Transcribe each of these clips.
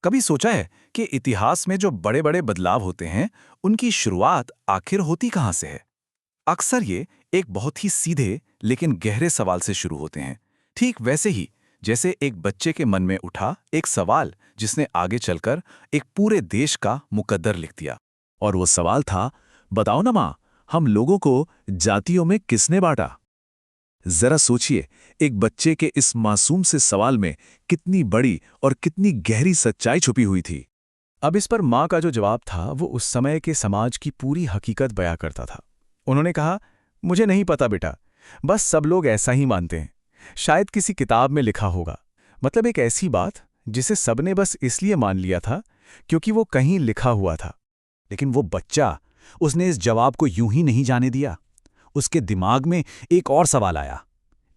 कभी सोचा है कि इतिहास में जो बड़े बड़े बदलाव होते हैं उनकी शुरुआत आखिर होती कहाँ से है? अक्सर ये एक बहुत ही सीधे लेकिन गहरे सवाल से शुरू होते हैं। ठीक वैसे ही जैसे एक बच्चे के मन में उठा एक सवाल जिसने आगे चलकर एक पूरे देश का मुकद्दर लिख दिया। और वो सवाल था, बताओ ना माँ, हम लोगों को जातियों में किसने बांटा? जरा सोचिए, एक बच्चे के इस मासूम से सवाल में कितनी बड़ी और कितनी गहरी सच्चाई छुपी हुई थी। अब इस पर माँ का जो जवाब था वो उस समय के समाज की पूरी हकीकत बयां करता था। उन्होंने कहा, मुझे नहीं पता बेटा, बस सब लोग ऐसा ही मानते हैं। शायद किसी किताब में लिखा होगा। मतलब एक ऐसी बात जिसे सबने बस इसलिए मान लिया था क्योंकि वो कहीं लिखा हुआ था। लेकिन वो बच्चा, उसने इस जवाब को यूं ही नहीं जाने दिया। उसके दिमाग में एक और सवाल आया,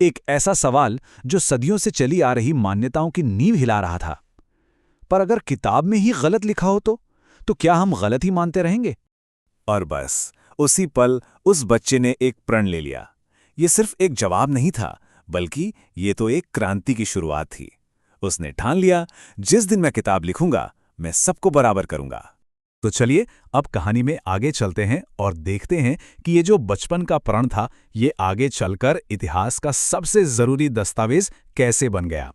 एक ऐसा सवाल जो सदियों से चली आ रही मान्यताओं की नींव हिला रहा था। पर अगर किताब में ही गलत लिखा हो तो क्या हम गलत ही मानते रहेंगे? और बस उसी पल उस बच्चे ने एक प्रण ले लिया। ये सिर्फ एक जवाब नहीं था, बल्कि ये तो एक क्रांति की शुरुआत थी। उसने ठान लिया, जिस दिन मैं किताब लिखूंगा मैं सबको बराबर करूंगा। तो चलिए अब कहानी में आगे चलते हैं और देखते हैं कि ये जो बचपन का प्रण था, ये आगे चलकर इतिहास का सबसे जरूरी दस्तावेज कैसे बन गया।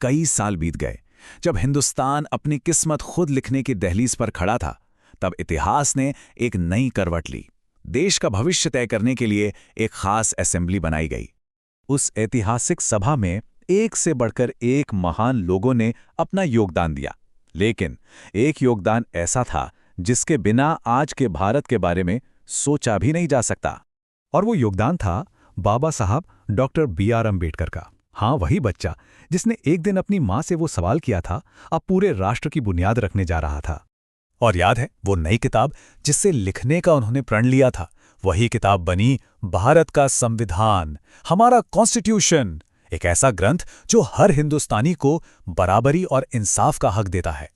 कई साल बीत गए। जब हिंदुस्तान अपनी किस्मत खुद लिखने की दहलीज पर खड़ा था, तब इतिहास ने एक नई करवट ली। देश का भविष्य तय करने के लिए एक खास असेंबली बनाई गई। उस ऐतिहासिक सभा में एक से बढ़कर एक महान लोगों ने अपना योगदान दिया, लेकिन एक योगदान ऐसा था जिसके बिना आज के भारत के बारे में सोचा भी नहीं जा सकता। और वो योगदान था बाबा साहब डॉक्टर बी.आर. अम्बेडकर का। हाँ, वही बच्चा जिसने एक दिन अपनी माँ से वो सवाल किया था, अब पूरे राष्ट्र की बुनियाद रखने जा रहा था। और याद है वो नई किताब जिससे लिखने का उन्होंने प्रण लिया था? वही किताब बनी भारत का संविधान, हमारा कॉन्स्टिट्यूशन। एक ऐसा ग्रंथ जो हर हिंदुस्तानी को बराबरी और इंसाफ का हक देता है।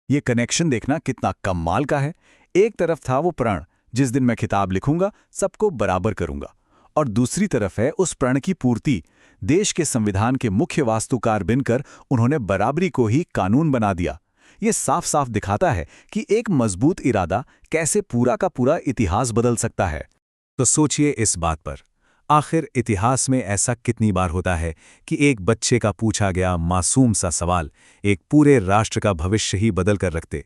ये कनेक्शन देखना कितना कमाल का है। एक तरफ था वो प्रण, जिस दिन मैं किताब लिखूंगा सबको बराबर करूंगा, और दूसरी तरफ है उस प्रण की पूर्ति। देश के संविधान के मुख्य वास्तुकार बनकर उन्होंने बराबरी को ही कानून बना दिया। ये साफ साफ दिखाता है कि एक मजबूत इरादा कैसे पूरा का पूरा इतिहास बदल सकता है। तो सोचिए इस बात पर, आखिर इतिहास में ऐसा कितनी बार होता है कि एक बच्चे का पूछा गया मासूम सा सवाल एक पूरे राष्ट्र का भविष्य ही बदल कर रख दे।